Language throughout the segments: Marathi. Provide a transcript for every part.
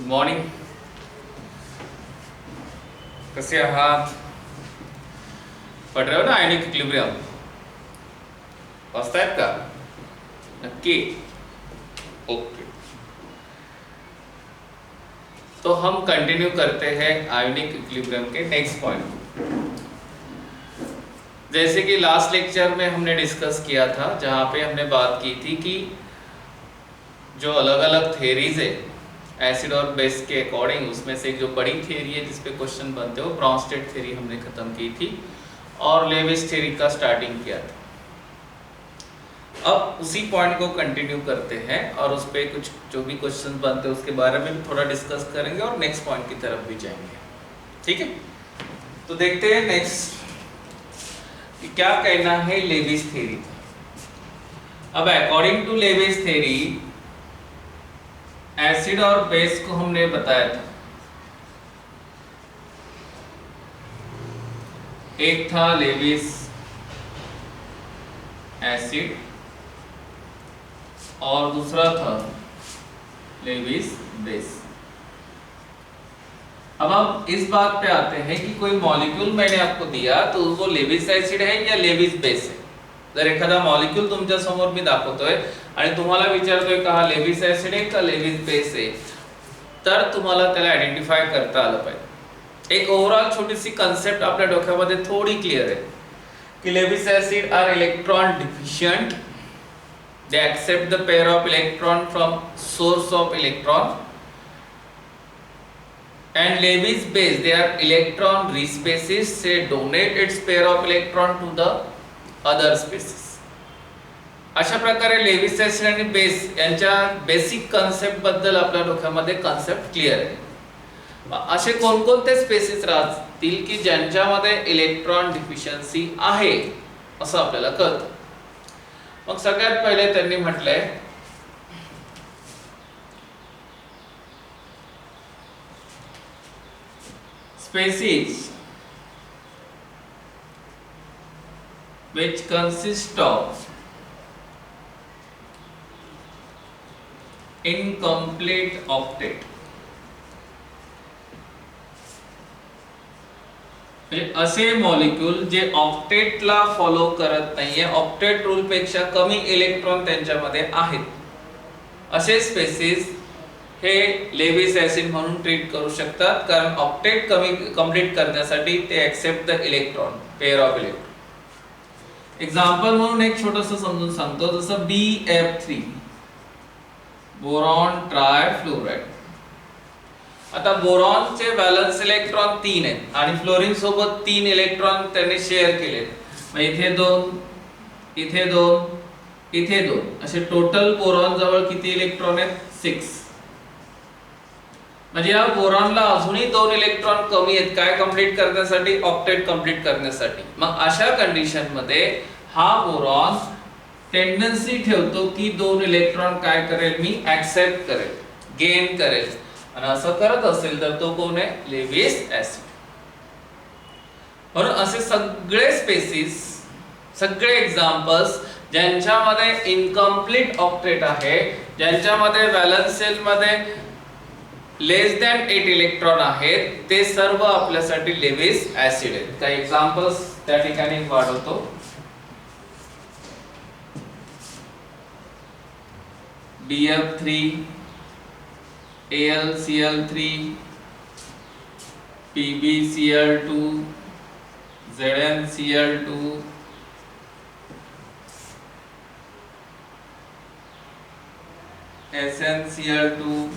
Good morning. कसे आहात? पढ़ रहे हो ना आयनिक इक्विलिब्रियम? वाचतायत का? नक्की. ओके. तो हम कंटिन्यू करते हैं आयनिक इक्विलिब्रियम के नेक्स्ट पॉइंट. जैसे कि लास्ट लेक्चर में हमने डिस्कस किया था, जहां पे हमने बात की थी कि जो अलग अलग थेरीज है एसिड और बेस के अकॉर्डिंग, उसमें से एक जो बड़ी थ्योरी है जिसपे क्वेश्चन बनते हो, ब्रॉन्स्टेड थ्योरी हमने खत्म की थी और लेविस थ्योरी का स्टार्टिंग किया था. अब उसी पॉइंट को कंटिन्यू करते हैं और उस पे कुछ जो भी क्वेश्चन बनते हैं उसके बारे में भी थोड़ा डिस्कस करेंगे और नेक्स्ट पॉइंट की तरफ भी जाएंगे. ठीक है, तो देखते हैं नेक्स्ट कि क्या कहना है लेविस थ्योरी. अब according to Lewis theory acid और बेस को हमने बताया था. एक था लेविस एसिड और दूसरा था लेविस बेस. अब हम इस बात पे आते हैं कि कोई मॉलिक्यूल मैंने आपको दिया तो वो लेविस एसिड है या लेविस बेस है. जर एखादा मॉलिक्यूल तुमच्या समोर मी दाखवतोय आणि तुम्हाला विचारतोय का हा लेविस एसिड आहे का लेविस बेस आहे, तर तुम्हाला त्याला आयडेंटिफाय करता आलं पाहिजे. एक ओव्हरऑल छोटीशी कन्सेप्ट आपल्या डोक्यामध्ये थोडी क्लिअर आहे की Lewis acid are electron deficient. They accept the pair of electron from source of electron. And Lewis base, they are electron rich species, they donate its pair of electron to the other species. अशा प्रकारे लेविस एसिड आणि बेस यांच्या बेसिक कन्सेप्ट बद्दल आपल्या डोक्यामध्ये कन्सेप्ट क्लिअर आहे. असे कोणकोणते स्पेसिस राहतील की ज्यांच्यामध्ये इलेक्ट्रॉन डिफिशियन्सी आहे असं आपल्याला कळतं. मग सगळ्यात पहिले त्यांनी म्हटलंय species which consist of incomplete octet. असे मॉलिक्यूल जे ऑक्टेटला फॉलो करत नाहीये, ऑक्टेट रूल पेक्षा कमी इलेक्ट्रॉन त्यांच्यामध्ये आहेत, असे स्पेसिस हे लेविस ऍसिड म्हणून ट्रीट करू शकतात. कारण ऑक्टेट कंप्लीट करण्यासाठी ते accept the electron, pair of electron. Example म्हणून एक छोटंसं समजून सांगतो, जसं BF3 बोरॉन ट्रायफ्लोराइड. आता बोरॉनचे व्हॅलन्स इलेक्ट्रॉन 3 आहेत आणि फ्लोरीन सोबत 3 इलेक्ट्रॉन त्यांनी शेअर केले. मग इथे 2, इथे 2, इथे 2, असे टोटल बोरॉन जवळ किती इलेक्ट्रॉन आहेत? 6. म्हणजे या बोरॉनला अजूनही 2 इलेक्ट्रॉन कमी आहेत. काय कंप्लीट करण्यासाठी? ऑक्टेट कंप्लीट करण्यासाठी. मग अशा कंडिशन मध्ये हा बोरॉन टेंडन्सी ठेवतो की 2 इलेक्ट्रॉन काय करेल, मी ऍक्सेप्ट करेल, गेन करेल. आणि असं करत असेल तर तो कोण आहे? Lewis acid. म्हणून असे सगळे स्पेसिस, सगळे एक्झाम्पल्स ज्यांच्यामध्ये इनकम्प्लीट ऑक्टेट आहे, ज्यांच्यामध्ये व्हॅलन्स शेल मध्ये लेस दॅन 8 इलेक्ट्रॉन आहेत, ते सर्व आपल्यासाठी लेविस ऍसिड आहेत. काही एक्झाम्पल्स त्या ठिकाणी वाढवतो. BF3, AlCl3, PbCl2, ZnCl2, SnCl2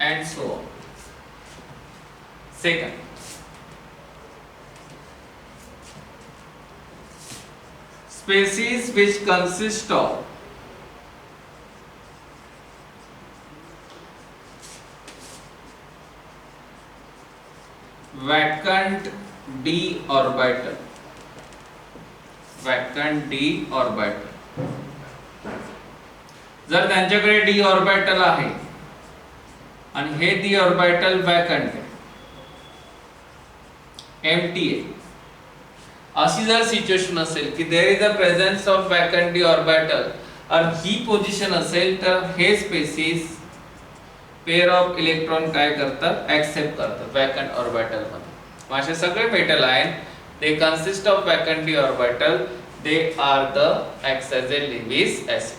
and so on. Second, species which consist of vacant d orbital. Vacant d orbital. जर त्यांच्याकडे d ऑर्बिटल आहे आणि हे डी ऑर्बिटल वॅकंट आहे, एम्प्टी आहे, अशी जर सिच्युएशन असेल की there is a presence of vacant D orbital आणि ही पोझिशन असेल तर हे स्पेसिस पेअर ऑफ इलेक्ट्रॉन काय करतात, ऍक्सेप्ट करतात वॅकंट ऑर्बिटल मध्ये. असे सगळे metal ion they consist of vacant orbital, they are the act as a Lewis acid.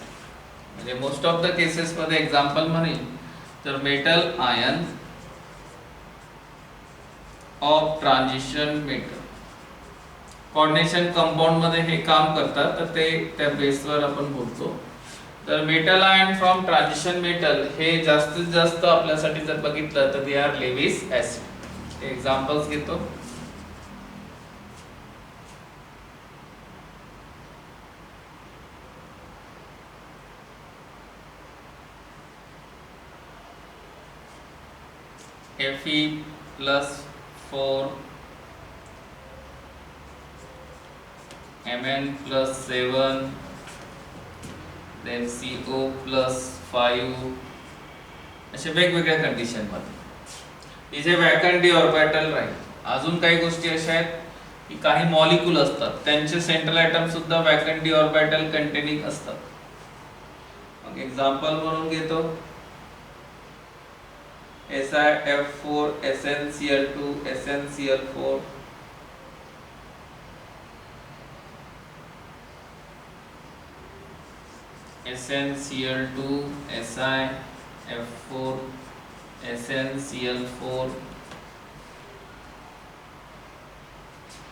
म्हणजे मोस्ट ऑफ द केसेस मध्ये एक्झाम्पल म्हणेल तर metal ion of transition metal coordination compound मध्ये हे काम करतात, तर ते त्या बेसवर आपण बोलतो. तर metal ion from transition metal हे जास्तीत जास्त आपल्यासाठी जर बघितलं तर दे आर लेविस ऍसिड. ते एक्झाम्पल्स घेतो. Fe+4 Mn+7 then CO+5 असे वेगवेगळ्या कंडिशन मध्ये इथे वॅकंट ऑर्बिटल राहील. अजून काही गोष्टी अशा आहेत की काही मॉलिक्यूल असतात त्यांचे सेंट्रल ॲटम सुद्धा वॅकंट ऑर्बिटल कंटेनिंग असतात. मग एक्झाम्पल म्हणून घेतो SiF4 SnCl2 SnCl4 SnCl2 SiF4 SnCl4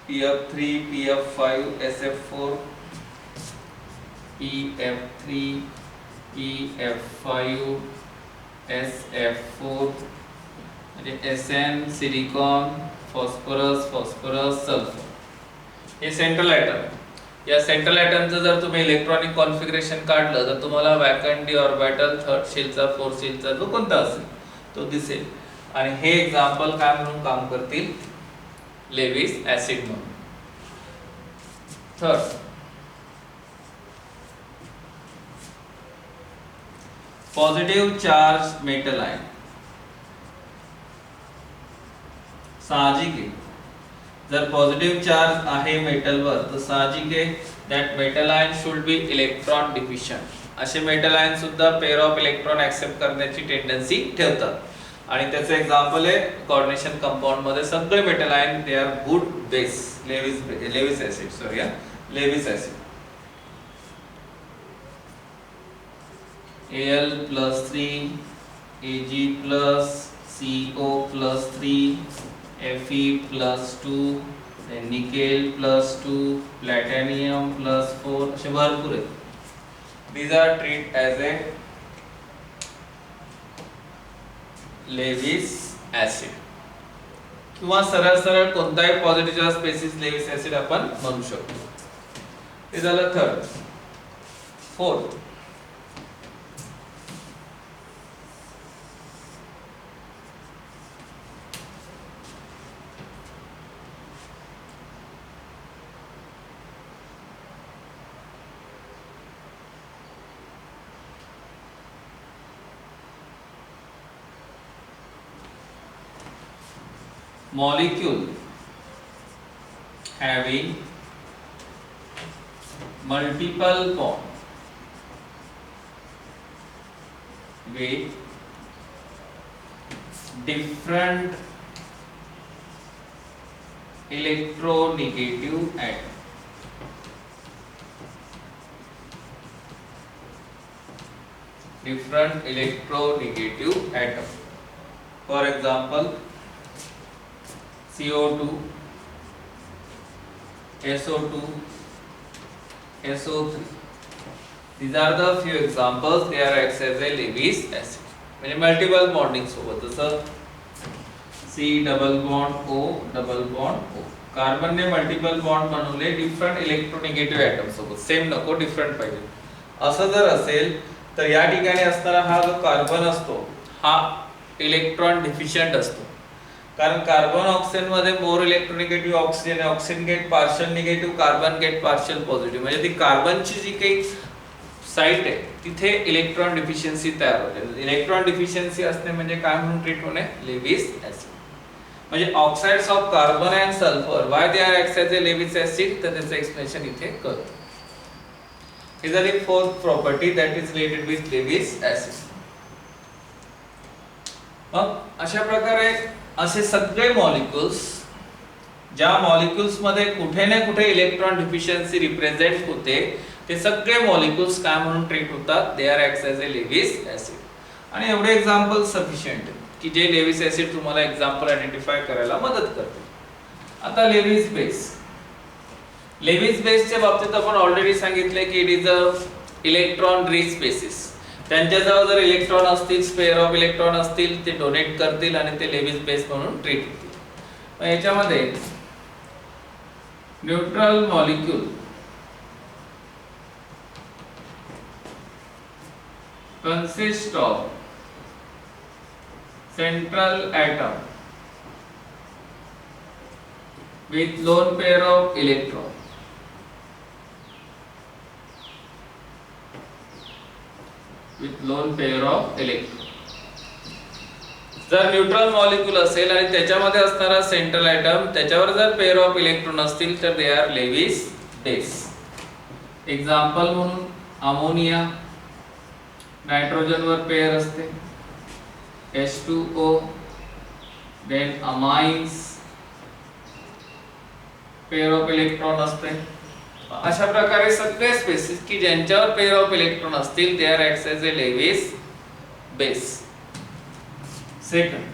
PF3 PF5 SF4 PF3 PF5 SF4 म्हणजे Sn silicon phosphorus phosphorus sulphur हे सेंट्रल ॲटम. या सेंट्रल ॲटमचं जर तुम्ही इलेक्ट्रॉनिक कॉन्फिगरेशन काढलं तर तुम्हाला वॅकंट ऑर्बिटल थर्ड शेलचा फोर्थ शेलचा जो कोणता असेल तो दिसेल. आणि हे एक्झाम्पल काय म्हणून काम करतील, लेविस ऍसिड म्हणून. Third positive charge metal ion. साहजिक आहे जर पॉझिटिव्ह चार्ज आहे मेटलवर तर साहजिक आहे that metal ion should be electron deficient. असे मेटल आयन सुद्धा पेअर ऑफ इलेक्ट्रॉन ऍक्सेप्ट करण्याची टेंडन्सी ठेवतात. आणि त्याचं एक्झाम्पल आहे कोऑर्डिनेशन कंपाऊंड मध्ये सगळे metal ion they are good base Lewis acid. Al+3 Ag+CO+3 Fe+2 Nickel+2 Platinum+4 असे भरपूर आहेत. These are treated as a Lewis acid किंवा सरळ सरळ कोणताही positive charge species Lewis acid आपण म्हणू शकतो. हे झालं third. Fourth molecule having multiple bond with different electronegative atom. Different electronegative atom. For example, CO2, SO2, SO3. These are the few examples. They are acts as a Lewis acid. म्हणजे मल्टिपल बॉन्डिंग सोबत जसं C double bond O double bond O. कार्बनने मल्टिपल बॉन्ड बनवले डिफरंट इलेक्ट्रोनिगेटिव्ह ॲटम सोबत. सेम नको, डिफरंट पाहिजे. असं जर असेल तर या ठिकाणी असणारा हा जो कार्बन असतो हा इलेक्ट्रॉन डिफिशियंट असतो. कारण कार्बन ऑक्सिजन मध्ये मोर इलेक्ट्रोनिगेटिव्ह ऑक्सिजन आहे. Oxygen get partial negative, carbon get partial positive. म्हणजे ती कार्बनची जी काही साइट आहे तिथे इलेक्ट्रॉन डिफिशियन्सी तयार होते. इलेक्ट्रॉन डिफिशियन्सी असणे म्हणजे काय म्हणून ट्रीट होणे, लेविस ऍसिड. म्हणजे oxides of carbon and sulphur why they are act as a Lewis acid, तर त्याचं एक्सप्लेनेशन इथे करतो. Is the fourth property that is related with Lewis acid. मग अशा प्रकारे असे सगळे मॉलिक्युल्स, ज्या मॉलिक्युल्स मध्ये कुठे ना कुठे इलेक्ट्रॉन डिफिशियन्सी रिप्रेझेंट होते, ते सगळे मॉलिक्युल्स काय म्हणून ट्रीट होतात, they are act as a Lewis acid. आणि एवढे एक्झाम्पल सफिशियंट की जे लेविस ऍसिड तुम्हाला एक्झाम्पल आयडेंटिफाय करायला मदत करते. आता लेविस बेस. लेविस बेसच्या बाबतीत आपण ऑलरेडी सांगितले की it is a electron rich species. त्यांच्याजवळ जर इलेक्ट्रॉन असतील, स्पेअर ऑफ इलेक्ट्रॉन असतील, ते डोनेट करतील आणि ते लेविस बेस म्हणून ट्रीट होतील. मग याच्यामध्ये neutral molecule consist of central atom with lone pair of electron. With lone pair of electron. जर न्यूट्रल मॉलिक्यूल असेल आणि त्याच्यामध्ये असणारा सेंट्रल ॲटम त्याच्यावर जर पेअर ऑफ इलेक्ट्रॉन असतील तर they are Lewis base. Example म्हणून अमोनिया, नायट्रोजन वर पेअर असते H2O, then amines pair of electron असते. अशा प्रकारे सगळे स्पेसिस की ज्यांच्यावर पेअर ऑफ इलेक्ट्रॉन असतील they are act as a Lewis base. Second,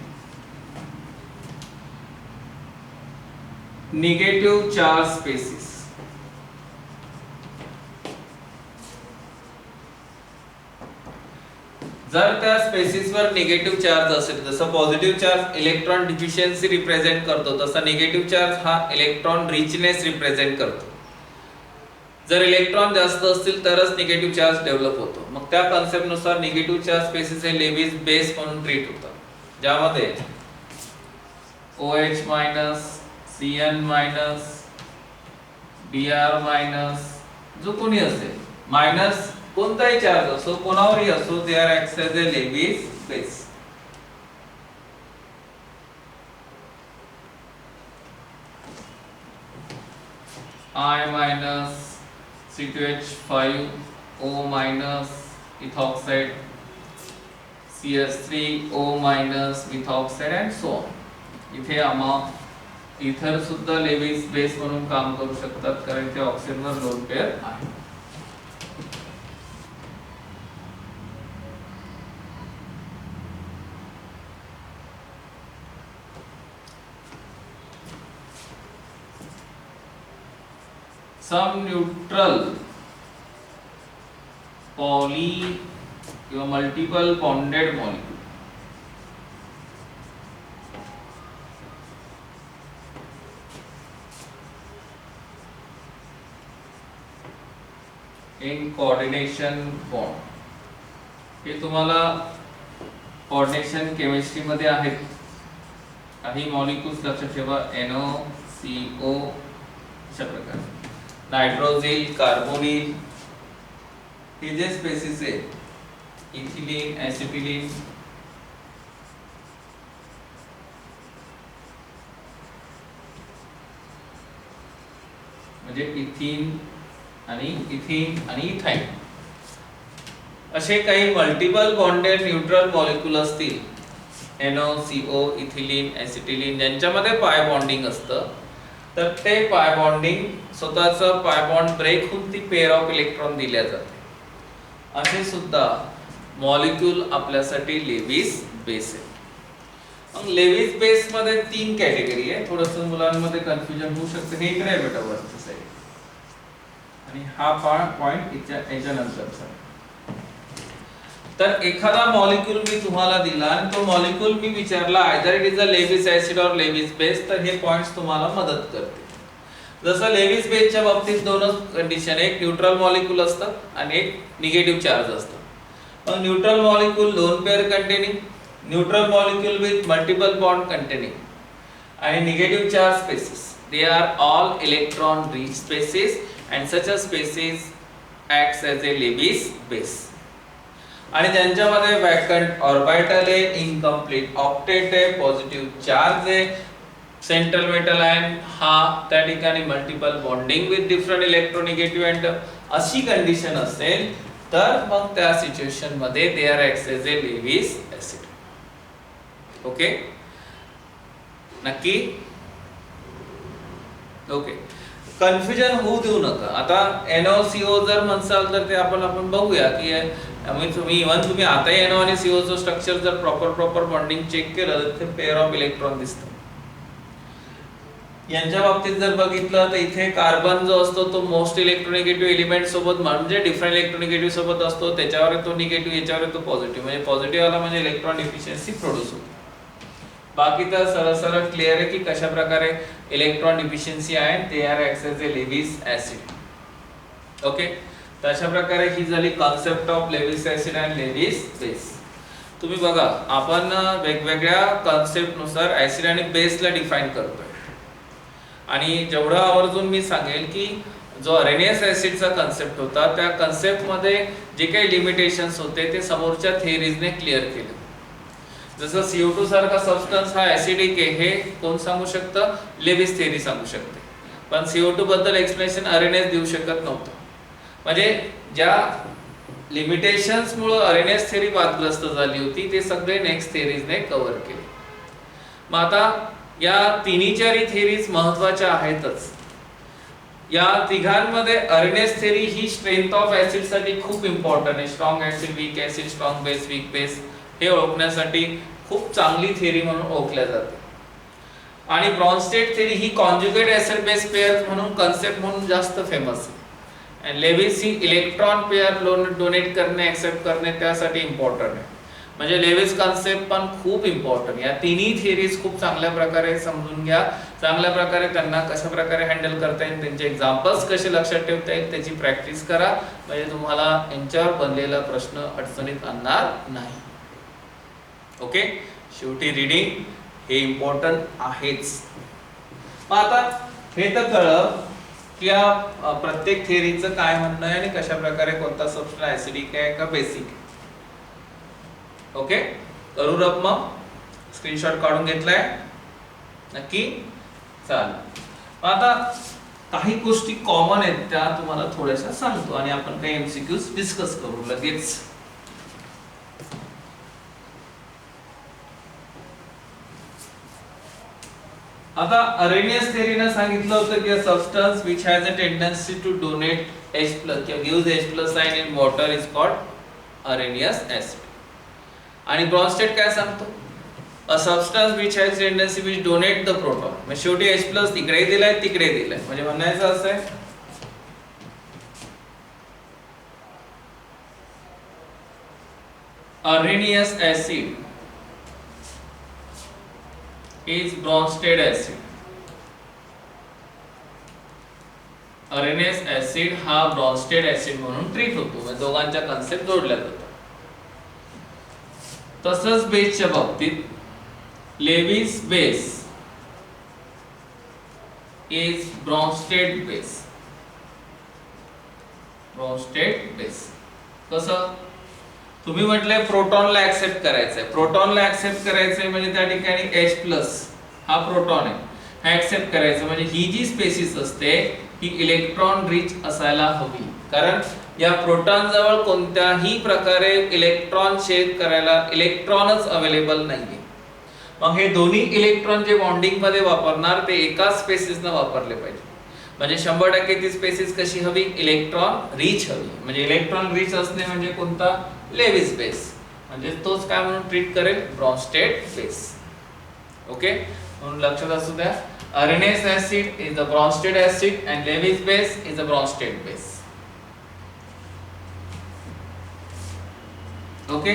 negative charge species. जर त्या स्पेसिस वर निगेटिव्ह चार्ज असेल, जसं positive charge electron deficiency represent करतो, तसा निगेटिव्ह चार्ज हा इलेक्ट्रॉन रिचनेस रिप्रेझेंट करतो. जर इलेक्ट्रॉन जास्त असतील तरच निगेटिव्ह चार्ज डेव्हलप होतो. मग त्या कन्सेप्ट नुसार निगेटिव्ह चार्ज स्पेसिस हे लेविस बेस म्हणून ट्रीट होतात, ज्यामध्ये OH minus, Cn minus, Br minus, जो कोणी असेल मायनस कोणताही चार्ज असो, कोणावरही असो, they are act as a Lewis base. I minus, C2H5O minus, ethoxide, CH3O minus, methoxide and so on. इथे इथर सुद्धा लेविस बेस म्हणून काम करू शकतात कारण ते ऑक्सिजनवर लोन पेअर आहे. Some neutral poly किंवा multiple bonded molecule in coordination bond. हे तुम्हाला कोऑर्डिनेशन केमिस्ट्री मध्ये आहेत. काही मॉलिक्युल्स लक्षात ठेवा, NO, CO अशा प्रकारे. नायट्रोजिल, कार्बोनिल, हे जे स्पेसिस आहे, इथिलीन, ऍसिटिलीन, म्हणजे इथिन आणि इथाइन, असे काही मल्टिपल बॉन्डेड न्यूट्रल मॉलिक्यूल असतील, NO, CO, इथिलीन, ऍसिटिलीन, ज्यांच्यामध्ये पाय बॉन्डिंग असतं, तर ते पाय बॉन्डिंग स्वतःचा पाय बॉन्ड ब्रेक होऊन ती पेअर ऑफ इलेक्ट्रॉन दिल्या जाते. असे सुद्धा मॉलिक्यूल आपल्यासाठी लेविस बेस आहे. मग लेविस बेस मध्ये 3 कॅटेगरी आहे. थोडंसं मुलांमध्ये कन्फ्युजन होऊ शकतं. हे इकडे आहे बेटा वरती साईड, आणि हा पॉइंट याच्या नंतरचा. तर एखादा मॉलिक्यूल मी तुम्हाला दिला आणि तो मॉलिक्यूल मी विचारला either it is a Lewis acid और लेविस बेस, तर हे पॉइंट्स तुम्हाला मदत करते. जसं लेविस बेसच्या बाबतीत दोनच कंडिशन, एक न्यूट्रल मॉलिक्यूल असतात आणि एक निगेटिव्ह चार्ज असतात. मग neutral molecule lone pair containing, neutral molecule with multiple bond containing, आणि negative charge species, they are all electron rich species and such a species acts as a Lewis base. आणि ज्यांच्यामध्ये वॅकंट ऑर्बिटल आहे, इनकम्प्लीट ऑक्टेट आहे, पॉझिटिव्ह चार्ज आहे, सेंट्रल मेटल आयन हा त्या ठिकाणी multiple bonding with different electronegative and अशी कंडिशन असेल तर मग त्या सिच्युएशन मध्ये they are act as a Lewis acid. Okay, नक्की. ओके, कन्फ्युजन होऊ देऊ नका. आता NaCO जर म्हणसाल तर ते आपण बघूया की तुम्ही आता NO आणि CO चं स्ट्रक्चर जर प्रॉपर बॉन्डिंग चेक केलं तर ते पेअर ऑफ इलेक्ट्रॉन दिसतं. यांच्या बाबतीत जर बघितलं तर इथे कार्बन जो असतो तो मोस्ट इलेक्ट्रोनिगेटिव्ह एलिमेंट सोबत म्हणजे डिफरंट इलेक्ट्रोनिगेटिव्ह सोबत असतो, त्याच्यावर तो निगेटिव्ह, याच्यावर तो पॉझिटिव्ह, म्हणजे पॉझिटिव्ह वाला म्हणजे इलेक्ट्रॉन डिफिशियन्सी प्रोड्यूस होते. बाकी तर सरळ क्लिअर आहे की कशा प्रकारे इलेक्ट्रॉन डिफिशियन्सी आहे, ते are act as a Lewis acid. Okay, तर अशा प्रकारे ही झाली concept of Lewis acid and Lewis base. तुम्ही बघा आपण वेगवेगळ्या कॉन्सेप्ट नुसार ऍसिड आणि बेसला डिफाइन करतोय, आणि जेवढं आवर्जून मी सांगेल की जो अरेनियस ऍसिडचा कन्सेप्ट होता त्या कन्सेप्ट मध्ये जे काही लिमिटेशन्स होते ते समोरच्या थिअरीजने क्लिअर केले. जसं CO2 सारखा सबस्टन्स हा ऍसिडिक आहे हे कोण सांगू शकतं, लेविस थिअरी सांगू शकते, पण CO2 बद्दल एक्सप्लेनेशन अरेनियस देऊ शकत नव्हतं. म्हणजे ज्या लिमिटेशन्स मुळे अरेनियस थिअरी वादग्रस्त झाली होती ते सगळे नेक्स्ट थिअरीजने कव्हर केले. मग आता या तिन्ही चारी थिअरीज महत्त्वाच्या आहेतच. या तिघांमध्ये अरेनियस थिअरी ही स्ट्रेंथ ऑफ ऍसिड साठी खूप इम्पॉर्टंट आहे. Strong acid, weak acid, strong base, weak base हे ओळखण्यासाठी खूप चांगली थिअरी म्हणून ओळखल्या जाते. आणि ब्रॉन्स्टेड थिअरी ही कॉन्जुगेट ऍसिड बेस पेअर म्हणून कन्सेप्ट म्हणून जास्त फेमस आहे. आणि लेविस ही इलेक्ट्रॉन पेअर डोनेट करणे, ऍक्सेप्ट करणे त्यासाठी इम्पॉर्टंट आहे. म्हणजे लेविस कन्सेप्ट पण खूप इम्पॉर्टंट. या तिन्ही थिअरीज खूप चांगल्या प्रकारे समजून घ्या, चांगल्या प्रकारे त्यांना कशा प्रकारे हँडल करता येईल, त्यांचे एक्झाम्पल्स कसे लक्षात ठेवता येईल त्याची प्रॅक्टिस करा, म्हणजे तुम्हाला यांच्यावर बनलेला प्रश्न अडचणीत आणणार नाही. ओके, शेवटी रीडिंग हे इम्पॉर्टंट आहेच. मग आता हे तर कळलं की या प्रत्येक थिअरीचं काय म्हणणं आहे आणि कशा प्रकारे कोणता सबस्टन्स ऍसिडिक आहे का बेसिक आहे. ओके, करू रब मग स्क्रीनशॉट काढून घेतलाय नक्की. चालेल, आता काही गोष्टी कॉमन आहेत त्या तुम्हाला थोड्याशा सांगतो आणि आपण काही MCQs डिस्कस करू लगेच. आता अरेनियस थिअरीने सांगितलं होतं की substance which has a tendency to donate H+ किंवा gives H+ sign in water is called Arrhenius acid. आणि ब्रॉन्स्टेड काय सांगतो, अ substance which has tendency which donate the proton. म्हणजे शेवटी H+ इकडे दिलाय तिकडे दिलाय, म्हणजे म्हणायचं असं आहे Arrhenius acid is Bronsted acid. Arrhenius acid हा Bronsted acid म्हणून ट्रीट होतो, म्हणजे दोघांच्या कन्सेप्ट जोडल्या जातात. तसंच बेसच्या बाबतीत Lewis base is Bronsted base. Bronsted base कसं, तुम्ही म्हटलंय प्रोटॉनला ऍक्सेप्ट करायचंय, प्रोटॉनला ऍक्सेप्ट करायचंय म्हणजे त्या ठिकाणी H+ हा प्रोटॉन आहे, हा ऍक्सेप्ट करायचं म्हणजे ही जी स्पेसिस असते ही इलेक्ट्रॉन रिच असायला हवी, कारण या प्रोटॉन जवळ कोणत्याही प्रकारे इलेक्ट्रॉन शेअर करायला इलेक्ट्रॉनच अवेलेबल नाहीये. मग हे दोन्ही इलेक्ट्रॉन जे बॉन्डिंग मध्ये वापरणार ते एकाच स्पेसिसने वापरले पाहिजे. म्हणजे 100% ती स्पेसिस कशी हवी, इलेक्ट्रॉन रिच हवी. म्हणजे इलेक्ट्रॉन रिच असणे म्हणजे कोणता, लेविस बेस, म्हणजे तोच काय म्हणून ट्रीट करेल, ब्रॉन्स्टेड बेस. ओके, म्हणून लक्षात असू द्या, Arrhenius acid is the Bronsted acid and Lewis base is the Bronsted base. Okay,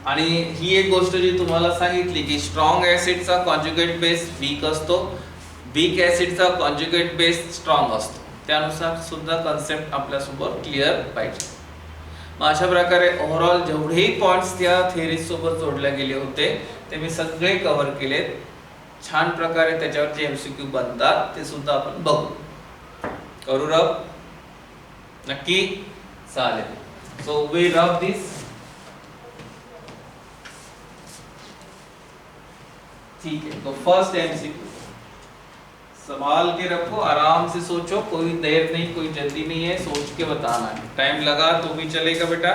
आणि ही एक गोष्ट जी तुम्हाला सांगितली की स्ट्रॉंग ऍसिडचा कॉन्जुगेट बेस वीक असतो, वीक ऍसिडचा कॉन्जुगेट बेस स्ट्रॉंग असतो, त्यानुसार सुद्धा कन्सेप्ट आपल्यासमोर क्लिअर पाहिजे. मग अशा प्रकारे ओव्हरऑल जेवढेही पॉइंट्स त्या थिअरीज सोबत जोडले गेले होते ते मी सगळे कव्हर केलेत. छान प्रकारे त्याच्यावरचे MCQ बनतात ते सुद्धा आपण बघू. करू रब नक्की, चालेल. So we rub this. ठीक आहे, तो फर्स्ट MCQ संभाल के रखो, आराम से सोचो, कोई देर नहीं, कोई जल्दी नहीं है, सोच के बताना है। टाइम लगा तो भी चलेगा बेटा।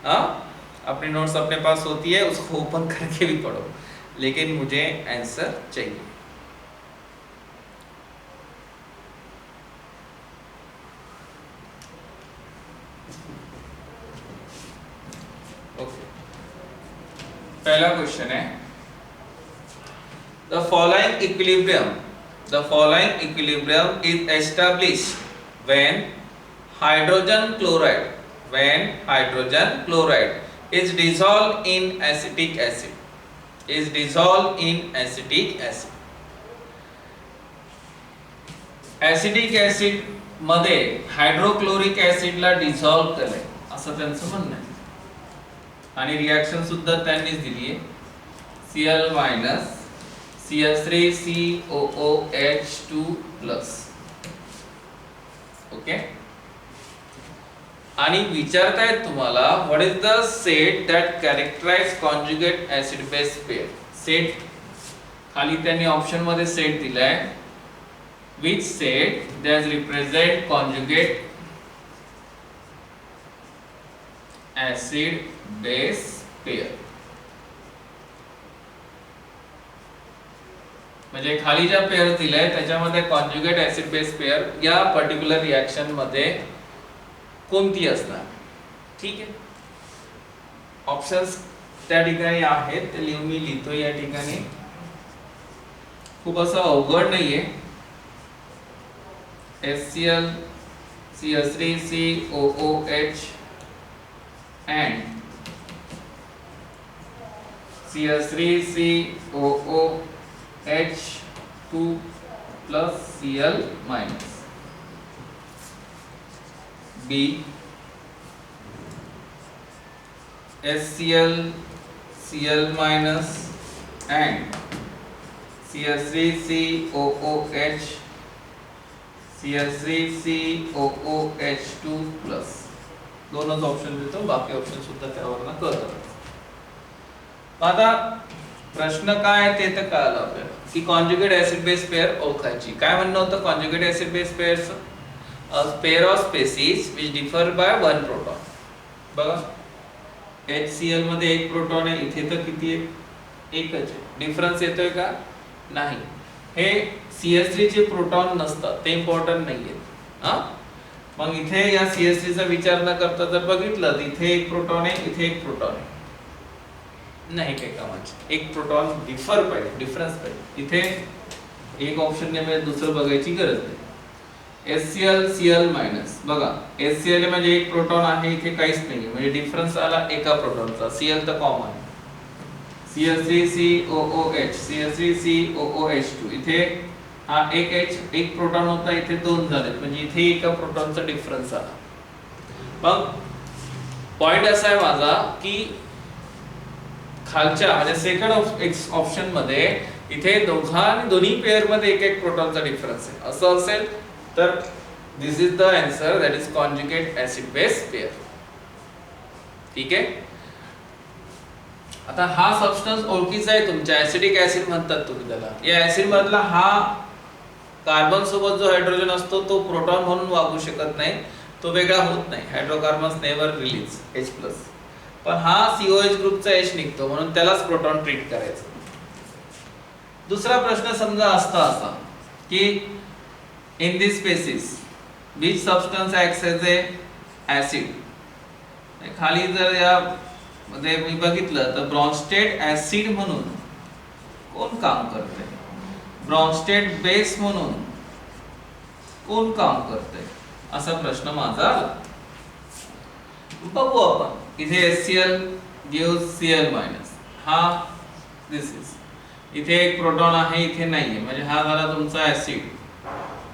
हाँ, अपनी नोट्स अपने पास होती है, उसको ओपन करके भी पढ़ो, लेकिन मुझे आंसर चाहिए। ओके, पहला क्वेश्चन है The following equilibrium is established when hydrogen chloride is dissolved in acetic acid. Acidic acid मध्ये हायड्रोक्लोरिक ऍसिडला डिसॉल्व केलंय असं त्यांचं म्हणणं आहे, आणि रिएक्शन सुद्धा त्यांनीच दिली आहे, Cl CH3COOH2+. ओके, आणि विचारतायत तुम्हाला what is the set that characterise conjugate acid base pair. Set खाली त्यांनी ऑप्शन मध्ये सेट दिलाय, which set does represent conjugate acid base pair. म्हणजे खाली ज्या पेयर दिलाय त्याच्यामध्ये कॉन्जुगेट ऍसिड बेस पेयर या पर्टिक्युलर रिएक्शन मध्ये कोणती असणार. ठीक आहे, ऑप्शन्स त्या ठिकाणी आहेत, ते मी लिहितो या ठिकाणी, खूप असं अवघड नाहीये. HCl CH3COOH and CH3COOH2+Cl-. B HCl Cl- and CH3COOH CH3COOH2+. दोनच ऑप्शन देतो, बाकी ऑप्शन सुद्धा त्यावरनं कळतात. आता प्रश्न काय आहे ते तर कळलं आपल्याला की कॉन्जुगेट ऍसिड बेस पेअर ओळखायची. काय म्हणणं होतं कॉन्जुगेट ऍसिड बेस पेअरचं? A pair of species which differ by one proton. बघा, HCl मध्ये एक प्रोटॉन आहे, इथे तर किती आहे? एकच आहे. डिफरन्स येतोय का? नाही. हे CH3 चे प्रोटॉन नसतात, ते इम्पॉर्टंट नाहीये. हा, मग इथे या CH3 चा विचार न करता जर बघितलं तर इथे एक प्रोटॉन आहे, इथे एक प्रोटॉन आहे, नाही काही कामाचे. एक प्रोटॉन डिफरन्स पाहिजे. इथे एक ऑप्शन ने म्हणजे दुसरं बघायची गरज नाही. HCl Cl- बघा, HCl म्हणजे एक प्रोटॉन आहे, इथे काहीच नाहीये, म्हणजे डिफरन्स आला एका प्रोटॉनचा. Cl तर कॉमन आहे. CH3COOH CH3COOH2, इथे हा एक एक प्रोटॉन होता, इथे दोन झाले, म्हणजे इथे एका प्रोटॉनचा डिफरन्स आला. मग पॉइंट असा आहे माझा की खालच्या म्हणजे सेकंड ऑप्शन मध्ये इथे दोन्ही पेअर मध्ये एक एक प्रोटॉनचा डिफरन्स आहे. असं असेल तर this is the answer, that is conjugate acid base pair. ठीक आहे. आता हा सबस्टन्स ओळखीचा आहे तुमच्या, ऍसिडिक ऍसिड म्हणतात तुम्ही त्याला. या ऍसिड मधला हा कार्बन सोबत जो हायड्रोजन असतो तो प्रोटॉन म्हणून वागू शकत नाही, तो वेगळा होत नाही. Hydrocarbons never release H+. पण हा COH ग्रुपचा H निघतो, म्हणून त्यालाच प्रोटॉन ट्रीट करायचं. दुसरा प्रश्न समजा असता असा की in this species which substance acts as a acid. खाली जर या मध्ये मी बघितलं तर ब्रॉन्स्टेड ऍसिड म्हणून कोण काम करते, ब्रॉन्स्टेड बेस म्हणून कोण काम करते, असा प्रश्न माझा आला. बघू आपण. इथे HCl gives Cl-, हा दिस इज, इथे एक प्रोटॉन आहे, इथे नाहीये, म्हणजे हा झाला तुमचा ऍसिड,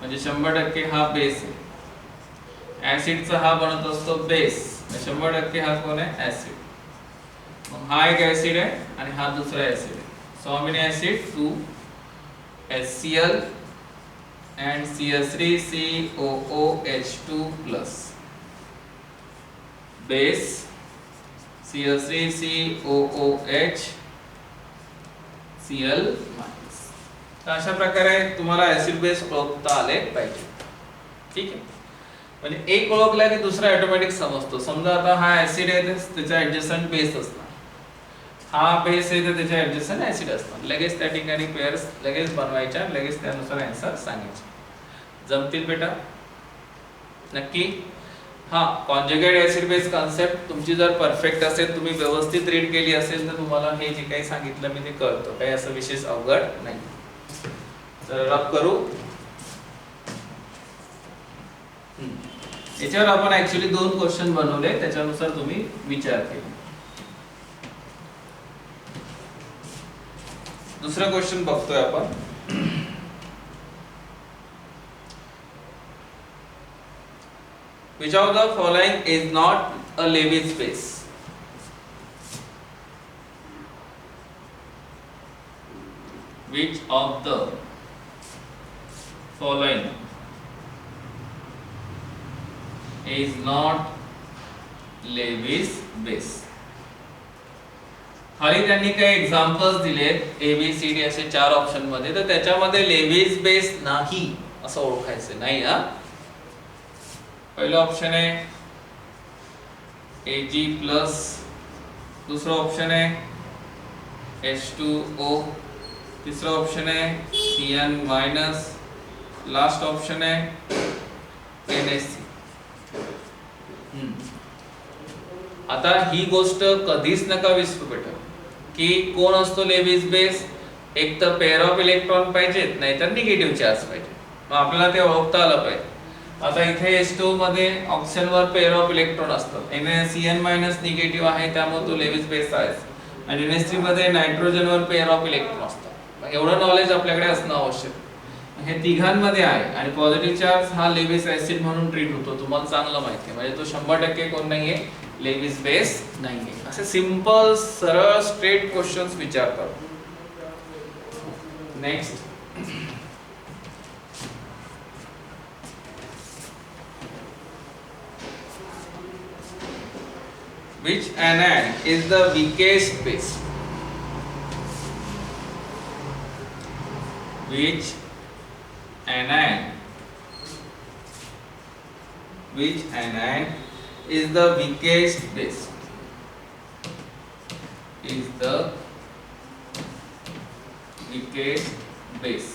म्हणजे 100% हा बेस आहे. ऍसिडचा हा बनत असतो बेस, 100% हा कोण आहे? ऍसिड. मग हा एक ऍसिड आहे आणि हा दुसरा ऍसिड आहे. So amino acid 2 HCl and CH3COOH2+, base CH3COOH Cl-. तर अशा प्रकारे तुम्हाला ऍसिड बेस ओळखता आले पाहिजे. ठीक आहे. म्हणजे एक ओळखला की दुसरा ऑटोमॅटिक समजतो. समजा आता हा ऍसिड आहे तर त्याचा ऍडजस्टंट बेस असणार, हा बेस आहे तर त्याच्या ऍडजस्टंट ऍसिड असणार. लगेच त्या ठिकाणी पेअर्स लगेच बनवायच्या, लगेच त्यानुसार आन्सर सांगायचे. जमतील बेटा? नक्की. हा, कॉन्जुगेट ऍसिड बेस कन्सेप्ट तुमची जर परफेक्ट असेल, तुम्ही व्यवस्थित रीड केली असेल तर तुम्हाला हे जे काही सांगितलं मी ते कळतं, काही असं विशेष अवघड नाही. तर रब करू. याच्यावर आपण ऍक्च्युअली 2 क्वेश्चन बनवले, त्याच्यानुसार तुम्ही विचार केला. दुसरा क्वेश्चन बघतोय आपण. Which of the following is not a Lewis space? Which of the following is not Lewis base? खाली त्यांनी काही एक्झाम्पल्स दिलेत ABCD असे 4 ऑप्शन मध्ये, तर त्याच्यामध्ये लेविस बेस नाही असं ओळखायचं नाही. हा, पहिला ऑप्शन आहे Ag+, दुसरा ऑप्शन आहे H2O, तिसरा ऑप्शन आहे Cn-, लास्ट ऑप्शन आहे NaC. आता ही गोष्ट कधीच नका विसरू बेटा की कोण असतो लेविस बेस. एक तर पेअर ऑफ इलेक्ट्रॉन पाहिजेत, नाहीतर निगेटिव्ह चार्ज पाहिजे. मग आपल्याला ते ओळखता आलं पाहिजे. आता इथे H2 मध्ये ऑक्सिजन वर पेअर ऑफ इलेक्ट्रॉन असतात, Cn- निगेटिव्ह आहे त्यामुळे तो लेविस बेस आहे. आणि NH3 मध्ये नायट्रोजन वर पेअर ऑफ इलेक्ट्रॉन असतात. एवढं नॉलेज आपल्याकडे असणं आवश्यक. हे तिघांमध्ये आहे आणि पॉझिटिव्ह चार्ज हा लेविस ऍसिड म्हणून ट्रीट होतो, तुम्हाला चांगलं माहिती आहे. म्हणजे तो 100% कोण नाहीये, लेविस बेस नाहीये. असे सिंपल सरळ स्ट्रेट क्वेश्चन्स विचारतात. Next, which anion is the weakest base? Which anion is the weakest base? Is the weakest base?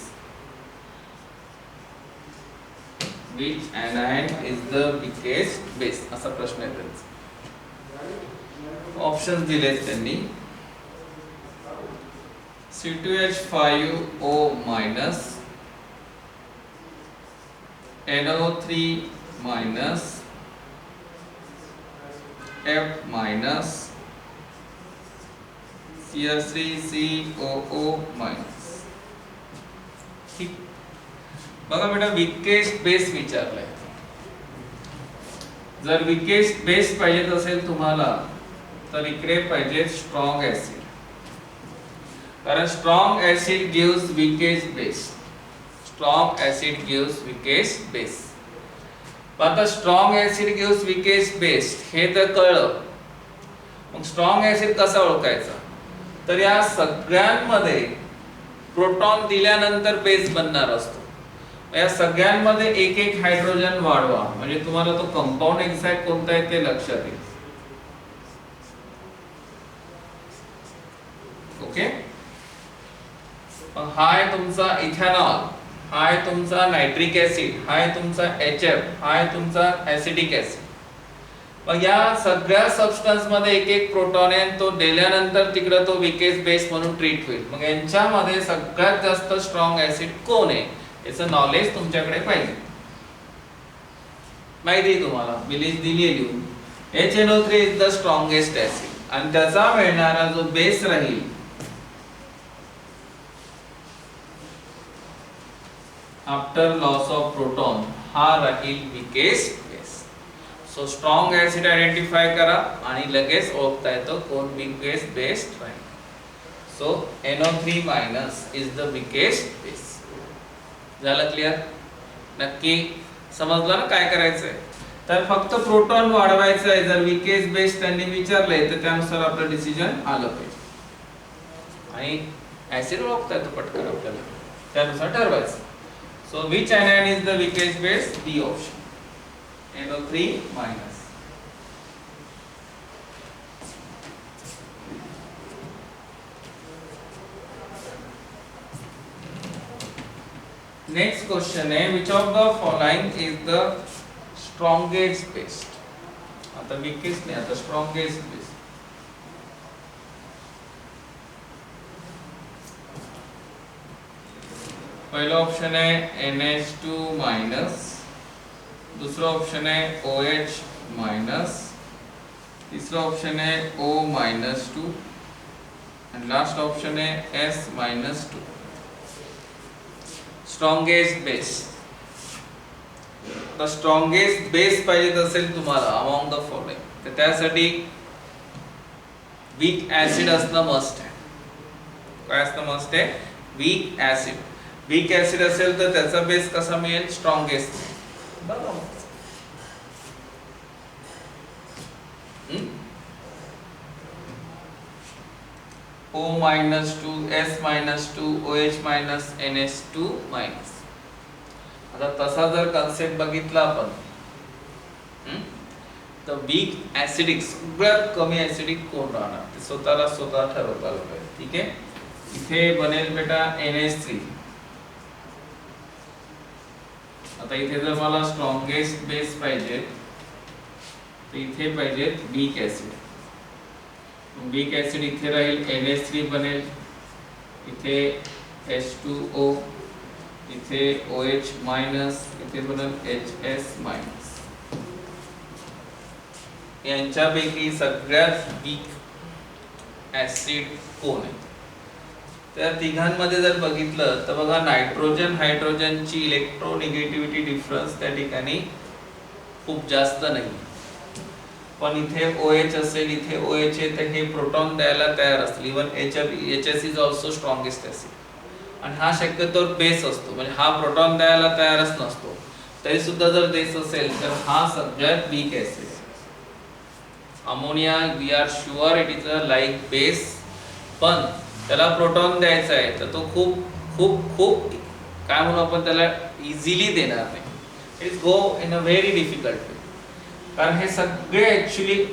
Which anion is the weakest base? असा प्रश्न आहे त्यांचा. ऑप्शन्स दिलेत त्यांनी. C2H5O-, NO3-, F-, Cl3COO-. ठीक. बघा बेटा, विकेस्ट बेस विचारलाय. जर विकेस्ट बेस पाहिजे असेल तुम्हाला तर इकडे पाहिजे स्ट्रॉंग ऍसिड, कारण strong acid gives weakest base. Strong acid gives weakest base. आता strong acid gives weakest base हे तर कळलं. मग स्ट्रॉंग ऍसिड कसा ओळखायचा? तर या सगळ्यांमध्ये प्रोटॉन दिल्यानंतर बेस बनणार असतो. या सगळ्यांमध्ये एक एक हायड्रोजन वाढवा, म्हणजे तुम्हाला तो कंपाऊंड एक्झॅक्ट कोणता आहे ते लक्षात येईल. ओके. हा आहे तुमचा इथेनॉल, हा आहे तुमचा नायट्रिक ऍसिड, हा आहे तुमचा HF, हा आहे तुमचा ऍसिडिक ऍसिड. मग या सगळ्या सबस्टन्स मध्ये एक एक प्रोटॉन आहे, तो दिल्यानंतर तिकडे तो विकेस्ट बेस म्हणून ट्रीट होईल. मग यांच्यामध्ये सगळ्यात जास्त स्ट्रॉंग ऍसिड कोण आहे याचं नॉलेज तुमच्याकडे पाहिजे. माहिती तुम्हाला बिलीज दिली आहे लिहून. HNO3 is the strongest acid आणि त्याचा मिळणारा जो बेस राहील आफ्टर लॉस ऑफ प्रोटॉन हा राहील weakest base. So strong acid identify करा आणि लगेच ओळखता येतं कोण विकेस्ट बेस राहील. So NO3- is the weakest base. झालं क्लिअर? नक्की समजलं ना काय करायचंय? तर फक्त प्रोटॉन वाढवायचं आहे. जर विकेस्ट बेस त्यांनी विचारलंय तर त्यानुसार आपलं डिसिजन आलं पाहिजे आणि ऍसिड ओळखता येतं पटकन आपल्याला. त्यानुसार ठरवायचं. So which anion is the weakest base? B option, NO3 minus. Next question आहे which of the following is the strongest base. आता weakest नाही, आता स्ट्रॉंगेस्ट बेस. पहिला ऑप्शन आहे NH2 माइनस, दूसरा ऑप्शन है OH माइनस, तीसरा ऑप्शन है O minus 2 end last option है S minus 2. Strongest base. The strongest base पाहिजे असेल तुम्हाला अमॉंग द फॉलोइंग, तर त्यासाठी वीक ऍसिड असणं मस्ट आहे. काय असणं मस्ट आहे? Weak acid. वीक ऍसिड असेल तर त्याचा बेस कसा मिळेल? स्ट्रॉंगेस्ट. बरोबर. O minus 2, S minus 2, OH minus, NH2 minus. आता तसा जर कन्सेप्ट बघितला आपण तर वीक ऍसिडिक, सगळ्यात कमी ऍसिडिक कोण राहणार ते स्वतः ठरवता आलं पाहिजे. ठीक आहे. इथे बनेल बेटा NH3. आता इथे जर मला स्ट्रॉंगेस्ट बेस पाहिजे तर इथे पाहिजे वीक ऍसिड. वीक ऍसिड इथे राहील NH3 बनेल, इथे H2O, इथे OH माइनस, इथे बनेल HS माइनस. यांच्यापैकी सगळ्यात वीक ऍसिड कोण आहे? त्या तिघांमध्ये जर बघितलं तर बघा नायट्रोजन हायड्रोजनची इलेक्ट्रोनिगेटिव्हिटी डिफरन्स त्या ठिकाणी खूप जास्त नाही. पण इथे OH असेल, इथे OH आहे, तर हे प्रोटॉन द्यायला तयार असतील. Even HS is also strongest acid. आणि हा शक्यतो बेस असतो, म्हणजे हा प्रोटॉन द्यायला तयारच नसतो. तरी सुद्धा जर बेस असेल तर हा सगळ्यात weak acid. Ammonia we are sure it is a like base, पण त्याला प्रोटॉन द्यायचा आहे तर तो खूप खूप खूप काय म्हणू आपण त्याला इझिली देणार नाही. It's go in a very difficult way. कारण हे सगळे ऍक्च्युली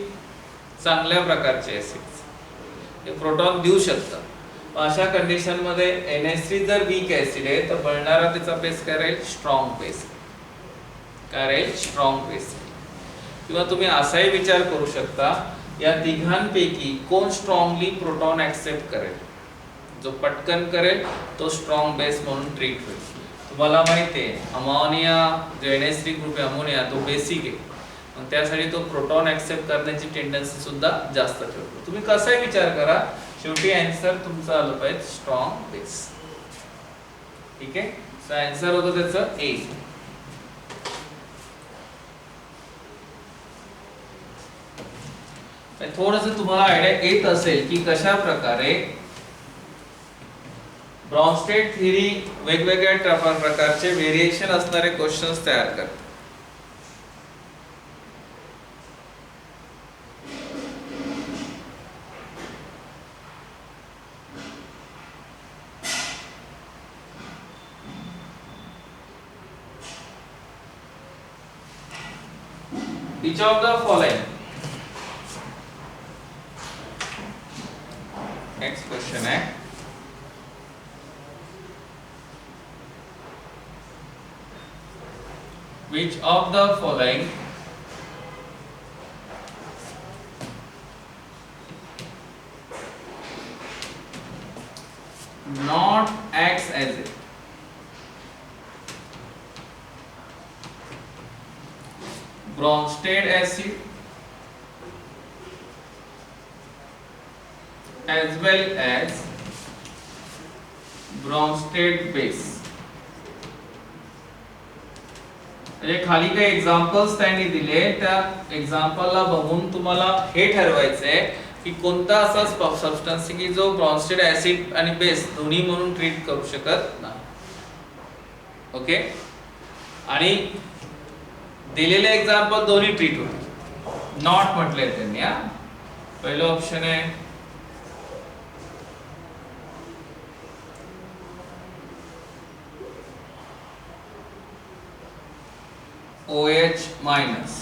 चांगल्या प्रकारचे ऍसिड्स हे प्रोटॉन देऊ शकतात. अशा कंडिशन मध्ये NH3 जर वीक ऍसिड आहे तर बनणारा त्याचा बेस काय राहील? Strong base. काय राहील? Strong base. किंवा तुम्ही असाही विचार करू शकता या तिघांपैकी कोण स्ट्रॉंगली प्रोटॉन ऍक्सेप्ट करेल? जो पटकन करेल तो स्ट्रॉंग बेस म्हणून ट्रीट होईल. तुम्हाला माहिती आहे अमोनिया जो NH3 ग्रुप आहे अमोनिया तो बेसिक आहे, मग त्यासाठी तो प्रोटॉन ऍक्सेप्ट करण्याची टेंडन्सी सुद्धा जास्त ठेवतो. तुम्ही कसाही विचार करा, शेवटी आन्सर तुमचा आलं पाहिजे स्ट्रॉंग बेस. ठीक आहे. सो आन्सर होतं त्याचं A. थोडंसं तुम्हाला आयडिया येत असेल की कशा प्रकारे ब्रॉन्स्टेड थ्योरी वेगवेगळ्या प्रकारचे व्हेरिएशन असणारे क्वेश्चन्स तयार करते. Which of the following? Next question है which of the following not acts as a Bronsted acid as well as Bronsted base. म्हणजे खाली काही एक्झाम्पल्स त्यांनी दिले, त्या एक्झाम्पलला बघून तुम्हाला हे ठरवायचंय की कोणता असा सबस्टन्स की जो ब्रॉन्स्टेड ऍसिड आणि बेस दोन्ही म्हणून ट्रीट करू शकत नाही. ओके. आणि दिलेले एक्झाम्पल दोन्ही ट्रीट होते. नॉट म्हटले त्यांनी. पहिलं ऑप्शन आहे OH मायनस,